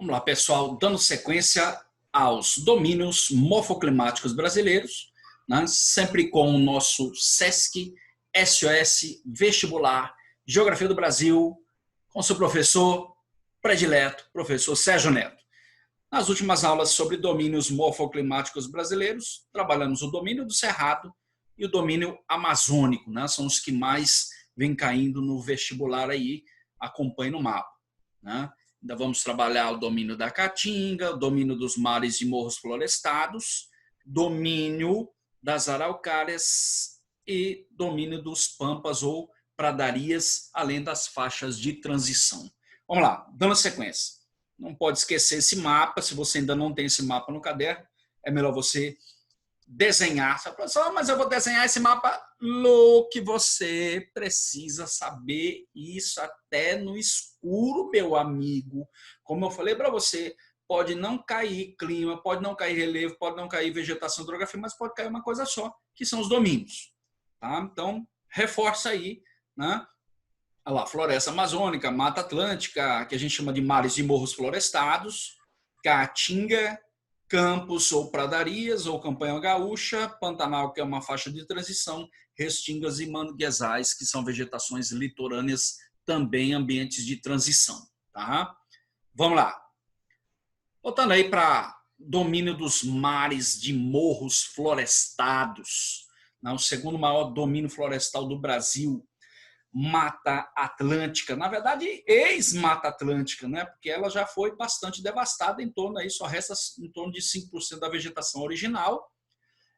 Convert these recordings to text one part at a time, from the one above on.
Vamos lá, pessoal, dando sequência aos domínios morfoclimáticos brasileiros, né? Sempre com o nosso SESC, SOS, Vestibular, Geografia do Brasil, com seu professor predileto, professor Sérgio Neto. Nas últimas aulas sobre domínios morfoclimáticos brasileiros, trabalhamos o domínio do Cerrado e o domínio amazônico, né? São os que mais vêm caindo no vestibular aí, acompanhe no mapa, né? Ainda vamos trabalhar o domínio da Caatinga, o domínio dos mares e morros florestados, domínio das araucárias e domínio dos pampas ou pradarias, além das faixas de transição. Vamos lá, dando sequência. Não pode esquecer esse mapa, se você ainda não tem esse mapa no caderno, é melhor você desenhar. Mas eu vou desenhar esse mapa. Que você precisa saber isso até no escuro, meu amigo. Como eu falei para você, pode não cair clima, pode não cair relevo, pode não cair vegetação, hidrografia, mas pode cair uma coisa só, que são os domínios. Tá? Então, reforça aí, né? Olha lá, floresta amazônica, mata atlântica, que a gente chama de mares e morros florestados, caatinga, campos ou pradarias, ou campanha gaúcha, Pantanal, que é uma faixa de transição, restingas e manguezais, que são vegetações litorâneas, também ambientes de transição. Tá? Vamos lá. Voltando aí para domínio dos mares de morros florestados, né? O segundo maior domínio florestal do Brasil, Mata Atlântica, na verdade, ex-Mata Atlântica, né? Porque ela já foi bastante devastada, em torno aí só resta em torno de 5% da vegetação original.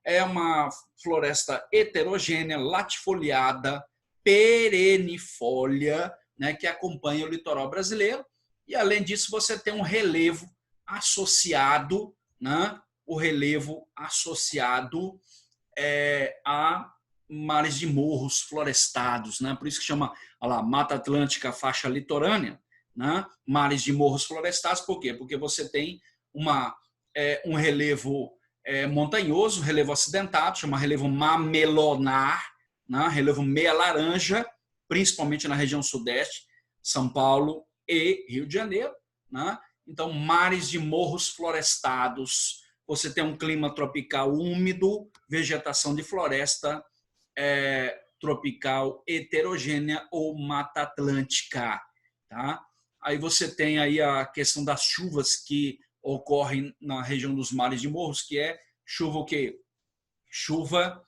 É uma floresta heterogênea, latifoliada, perennifólia, né? Que acompanha o litoral brasileiro. E além disso, você tem um relevo associado, né? O relevo associado a mares de morros florestados, né? Por isso que chama lá, Mata Atlântica, faixa litorânea, né? Mares de morros florestados, por quê? Porque você tem um relevo montanhoso, relevo acidentado, chama relevo mamelonar, né? Relevo meia laranja, principalmente na região sudeste, São Paulo e Rio de Janeiro, né? Então, mares de morros florestados. Você tem um clima tropical úmido, vegetação de floresta tropical heterogênea ou mata atlântica. Tá? Aí você tem aí a questão das chuvas que ocorrem na região dos mares de morros, que é chuva o quê? Chuva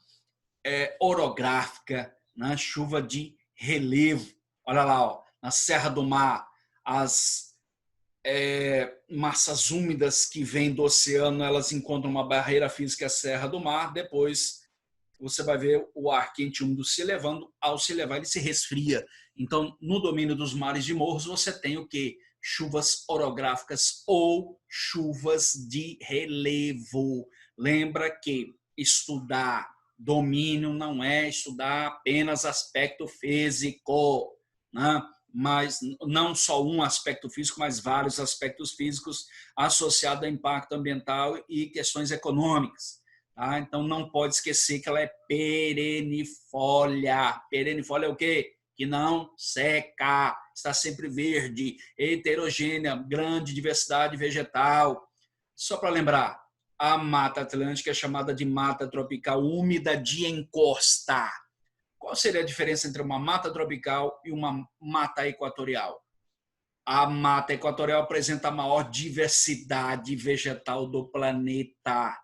orográfica, né? Chuva de relevo. Olha lá, ó, na Serra do Mar, as massas úmidas que vêm do oceano, elas encontram uma barreira física, a Serra do Mar, depois você vai ver o ar quente úmido se elevando, ao se elevar ele se resfria. Então, no domínio dos mares de morros, você tem o quê? Chuvas orográficas ou chuvas de relevo. Lembra que estudar domínio não é estudar apenas aspecto físico, né? Mas não só um aspecto físico, mas vários aspectos físicos associados a impacto ambiental e questões econômicas. Tá? Então, não pode esquecer que ela é perennifólia. Perennifólia é o quê? Que não seca, está sempre verde, heterogênea, grande diversidade vegetal. Só para lembrar, a Mata Atlântica é chamada de mata tropical úmida de encosta. Qual seria a diferença entre uma mata tropical e uma mata equatorial? A mata equatorial apresenta a maior diversidade vegetal do planeta.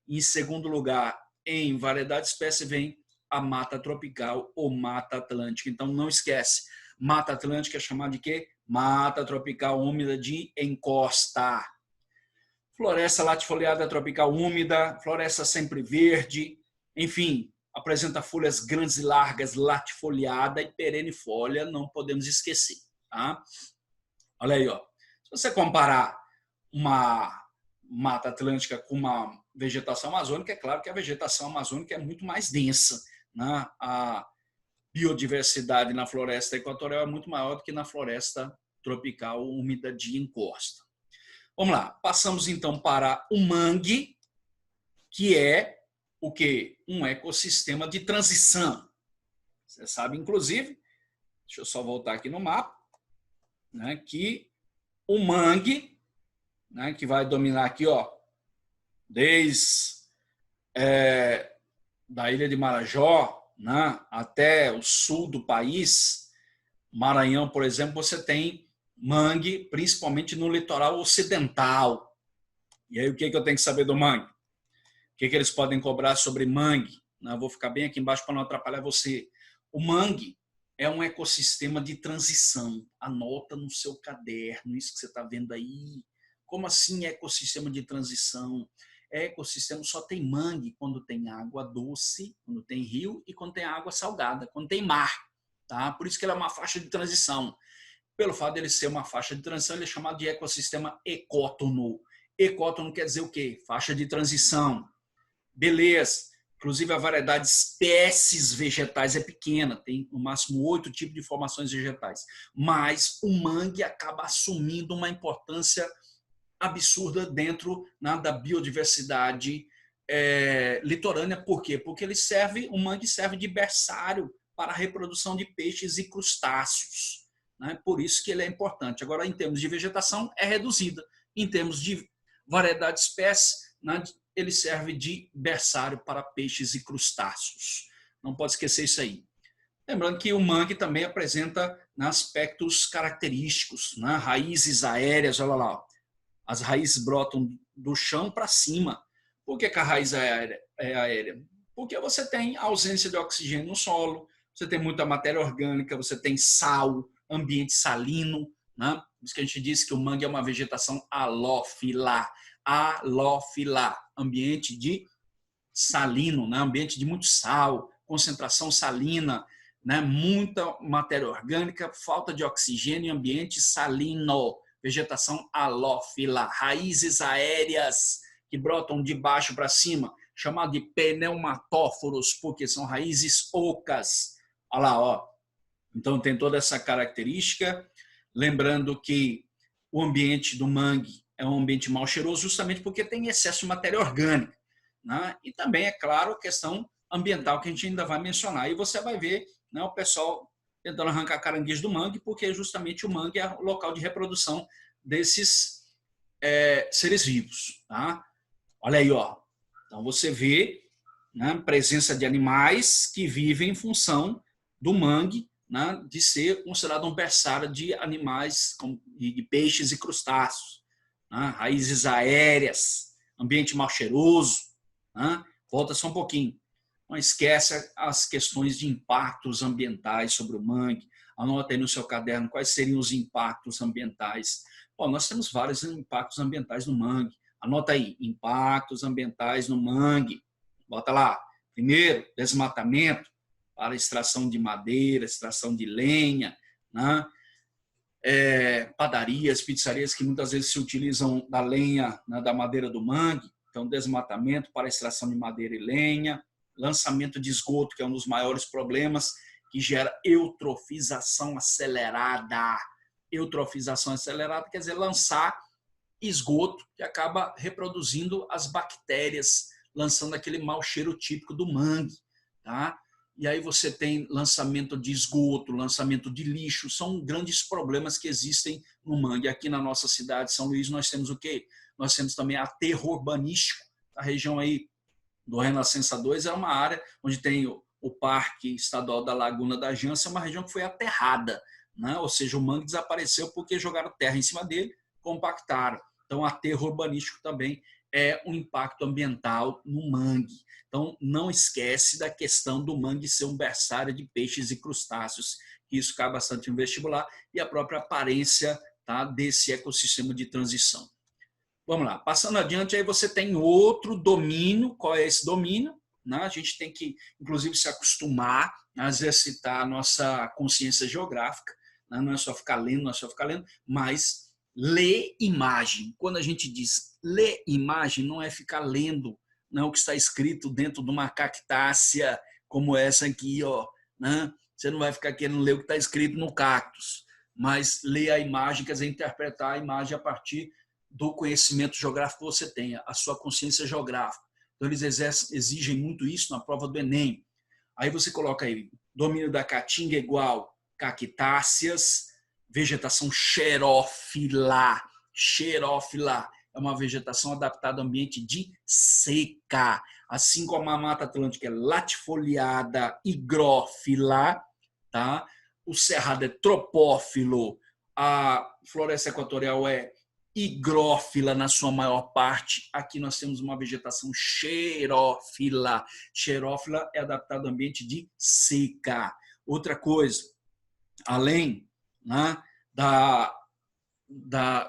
Em segundo lugar, em variedade de espécie, vem a mata tropical ou mata atlântica. Então, não esquece, mata atlântica é chamada de quê? Mata tropical úmida de encosta. Floresta latifoliada tropical úmida, floresta sempre verde, enfim, apresenta folhas grandes e largas, latifoliada e perennifólia, não podemos esquecer. Tá? Olha aí, ó. Se você comparar uma mata atlântica com uma vegetação amazônica, é claro que a vegetação amazônica é muito mais densa, né? A biodiversidade na floresta equatorial é muito maior do que na floresta tropical úmida de encosta. Vamos lá, passamos então para o mangue, que é o quê? Um ecossistema de transição. Você sabe, inclusive, deixa eu só voltar aqui no mapa, né, que o mangue né, que vai dominar aqui, ó, desde da ilha de Marajó, né, até o sul do país, Maranhão, por exemplo, você tem mangue, principalmente no litoral ocidental. E aí o que eu tenho que saber do mangue? O que eles podem cobrar sobre mangue? Eu vou ficar bem aqui embaixo para não atrapalhar você. O mangue é um ecossistema de transição. Anota no seu caderno isso que você está vendo aí. Como assim ecossistema de transição? Ecossistema só tem mangue quando tem água doce, quando tem rio e quando tem água salgada, quando tem mar. Tá? Por isso que ele é uma faixa de transição. Pelo fato de ele ser uma faixa de transição, ele é chamado de ecossistema ecótono. Ecótono quer dizer o quê? Faixa de transição. Beleza. Inclusive, a variedade de espécies vegetais é pequena, tem no máximo 8 tipos de formações vegetais. Mas o mangue acaba assumindo uma importância absurda dentro, né, da biodiversidade litorânea. Por quê? Porque o mangue serve de berçário para a reprodução de peixes e crustáceos. Né? Por isso que ele é importante. Agora, em termos de vegetação, é reduzida. Em termos de variedade de espécies, né, ele serve de berçário para peixes e crustáceos. Não pode esquecer isso aí. Lembrando que o mangue também apresenta, né, aspectos característicos, né, raízes aéreas, olha lá, as raízes brotam do chão para cima. Por que a raiz é aérea? Porque você tem ausência de oxigênio no solo, você tem muita matéria orgânica, você tem sal, ambiente salino, né? Por isso que a gente diz que o mangue é uma vegetação halófila. Halófila, ambiente de salino, né? Ambiente de muito sal, concentração salina, né? Muita matéria orgânica, falta de oxigênio e ambiente salino, vegetação halófila, raízes aéreas que brotam de baixo para cima, chamado de pneumatóforos, porque são raízes ocas. Olha lá, ó. Então tem toda essa característica, lembrando que o ambiente do mangue é um ambiente mal cheiroso justamente porque tem excesso de matéria orgânica, né? E também, é claro, a questão ambiental que a gente ainda vai mencionar. E você vai ver, né, o pessoal tentando arrancar caranguejo do mangue, porque justamente o mangue é o local de reprodução desses seres vivos. Tá? Olha aí, ó. Então você vê, né, presença de animais que vivem em função do mangue, né, de ser considerado um berçário de animais, de peixes e crustáceos, né, raízes aéreas, ambiente mal cheiroso. Né? Volta só um pouquinho. Não esquece as questões de impactos ambientais sobre o mangue. Anota aí no seu caderno quais seriam os impactos ambientais. Bom, nós temos vários impactos ambientais no mangue. Anota aí, impactos ambientais no mangue. Bota lá. Primeiro, desmatamento para extração de madeira, extração de lenha, né? Padarias, pizzarias que muitas vezes se utilizam da lenha, né, da madeira do mangue. Então, desmatamento para extração de madeira e lenha. Lançamento de esgoto, que é um dos maiores problemas, que gera eutrofização acelerada. Eutrofização acelerada quer dizer lançar esgoto que acaba reproduzindo as bactérias, lançando aquele mau cheiro típico do mangue. Tá? E aí você tem lançamento de esgoto, lançamento de lixo, são grandes problemas que existem no mangue. Aqui na nossa cidade, São Luís, nós temos o quê? Nós temos também aterro urbanístico, a região aí do Renascença 2 é uma área onde tem o Parque Estadual da Laguna da Jança, é uma região que foi aterrada, né? Ou seja, o mangue desapareceu porque jogaram terra em cima dele, compactaram. Então, aterro urbanístico também é um impacto ambiental no mangue. Então, não esquece da questão do mangue ser um berçário de peixes e crustáceos, que isso cai bastante no vestibular, e a própria aparência, tá, desse ecossistema de transição. Vamos lá, passando adiante, aí você tem outro domínio. Qual é esse domínio? Né? A gente tem que, inclusive, se acostumar a exercitar a nossa consciência geográfica, né? Não é só ficar lendo, não é só ficar lendo, mas ler imagem. Quando a gente diz ler imagem, não é ficar lendo, não, o que está escrito dentro de uma cactácea como essa aqui, ó, né? Você não vai ficar querendo ler o que está escrito no cactus, mas ler a imagem, quer dizer, interpretar a imagem a partir do conhecimento geográfico que você tenha, a sua consciência geográfica. Então, eles exigem muito isso na prova do Enem. Aí você coloca aí, domínio da caatinga igual cactáceas, vegetação xerófila, é uma vegetação adaptada ao ambiente de seca. Assim como a Mata Atlântica é latifoliada, higrófila, tá? O Cerrado é tropófilo, a Floresta Equatorial é higrófila na sua maior parte. Aqui nós temos uma vegetação xerófila. Xerófila é adaptada ao ambiente de seca. Outra coisa, além, né, da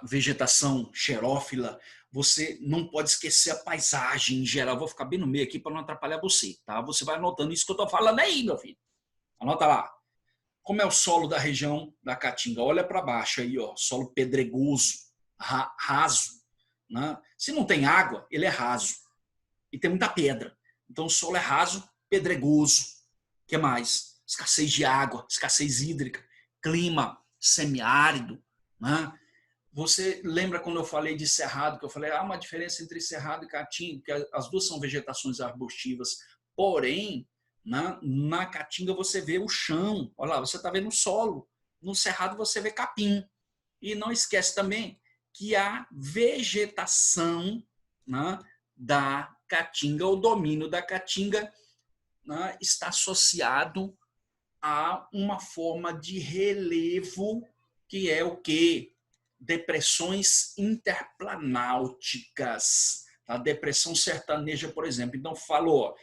vegetação xerófila, você não pode esquecer a paisagem em geral. Vou ficar bem no meio aqui para não atrapalhar você, tá? Você vai anotando isso que eu estou falando aí, meu filho. Anota lá. Como é o solo da região da Caatinga? Olha para baixo aí, ó, solo pedregoso, raso, né? Se não tem água, ele é raso e tem muita pedra. Então o solo é raso, pedregoso. O que mais? Escassez de água, escassez hídrica, clima semiárido, né? Você lembra quando eu falei de cerrado, que eu falei, há uma diferença entre cerrado e caatinga, que as duas são vegetações arbustivas, porém, na caatinga você vê o chão, olha lá, você está vendo o solo, no cerrado você vê capim. E não esquece também que a vegetação, né, da caatinga, o domínio da caatinga, né, está associado a uma forma de relevo que é o quê? Depressões interplanáuticas. A depressão sertaneja, por exemplo. Então, falou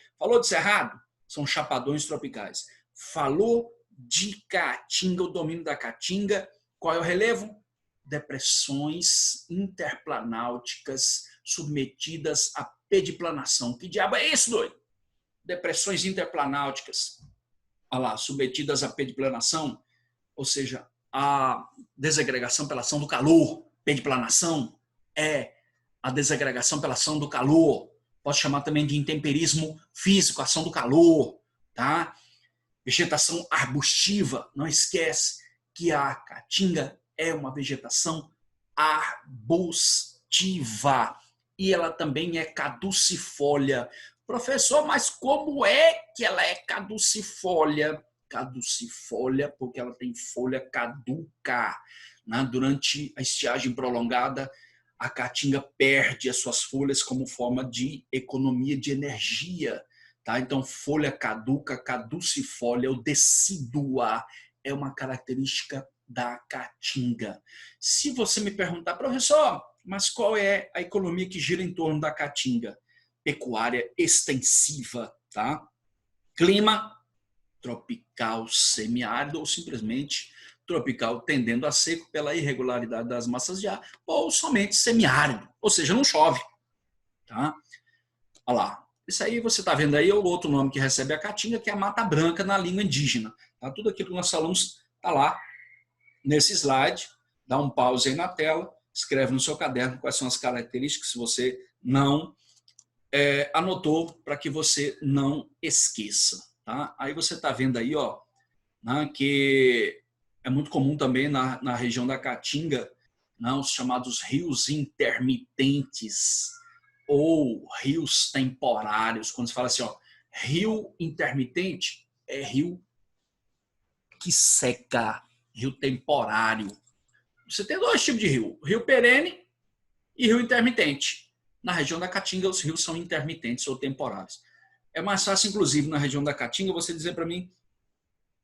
de cerrado, são chapadões tropicais. Falou de caatinga, o domínio da caatinga, qual é o relevo? Depressões interplanáuticas submetidas à pediplanação. Que diabo é isso, doido? Depressões interplanáuticas, olha lá, submetidas à pediplanação, ou seja, a desagregação pela ação do calor. Pediplanação é a desagregação pela ação do calor. Posso chamar também de intemperismo físico, ação do calor, tá? Vegetação arbustiva, não esquece que a caatinga é uma vegetação arbustiva e ela também é caducifólia. Professor, mas como é que ela é caducifólia? Caducifólia porque ela tem folha caduca, né? Durante a estiagem prolongada, a caatinga perde as suas folhas como forma de economia de energia, tá? Então, folha caduca, caducifólia, ou decídua, é uma característica da caatinga. Se você me perguntar, professor, mas qual é a economia que gira em torno da caatinga? Pecuária extensiva, tá? Clima tropical semiárido ou simplesmente tropical, tendendo a seco pela irregularidade das massas de ar, ou somente semiárido, ou seja, não chove. Tá? Olha lá. Isso aí você está vendo aí é o outro nome que recebe a caatinga, que é a Mata Branca na língua indígena. Tá? Tudo aquilo que nós falamos está lá nesse slide. Dá um pause aí na tela, escreve no seu caderno quais são as características, se você não anotou, para que você não esqueça. Tá? Aí você está vendo aí, ó, né, que é muito comum também na região da Caatinga, né, os chamados rios intermitentes ou rios temporários. Quando se fala assim, ó, rio intermitente, é rio que seca, rio temporário. Você tem dois tipos de rio, rio perene e rio intermitente. Na região da Caatinga, os rios são intermitentes ou temporários. É mais fácil, inclusive, na região da Caatinga, você dizer para mim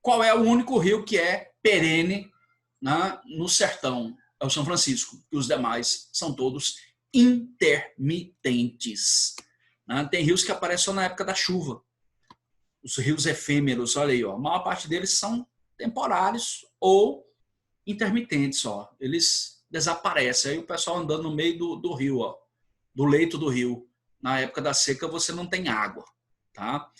qual é o único rio que é perene, né, no sertão. É o São Francisco. E os demais são todos intermitentes. Né? Tem rios que aparecem só na época da chuva. Os rios efêmeros, olha aí, ó, a maior parte deles são temporários ou intermitentes. Ó. Eles desaparecem. Aí o pessoal andando no meio do rio, ó, do leito do rio. Na época da seca você não tem água. Tá?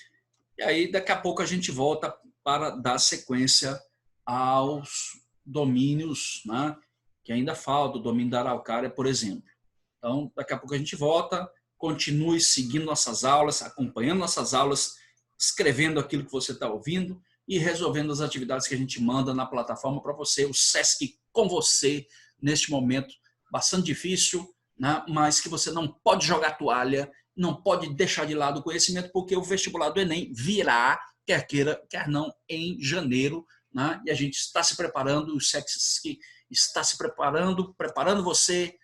E aí daqui a pouco a gente volta para dar sequência aos domínios, né, que ainda falta, o domínio da araucária, por exemplo. Então, daqui a pouco a gente volta, continue seguindo nossas aulas, acompanhando nossas aulas, escrevendo aquilo que você está ouvindo e resolvendo as atividades que a gente manda na plataforma para você, o SESC com você, neste momento bastante difícil, né, mas que você não pode jogar toalha, não pode deixar de lado o conhecimento, porque o vestibular do Enem virá, quer queira, quer não, em janeiro, né? E a gente está se preparando, o SESC está se preparando você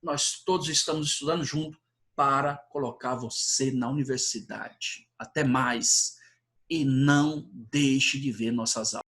nós todos estamos estudando junto para colocar você na universidade. Até mais. E não deixe de ver nossas aulas.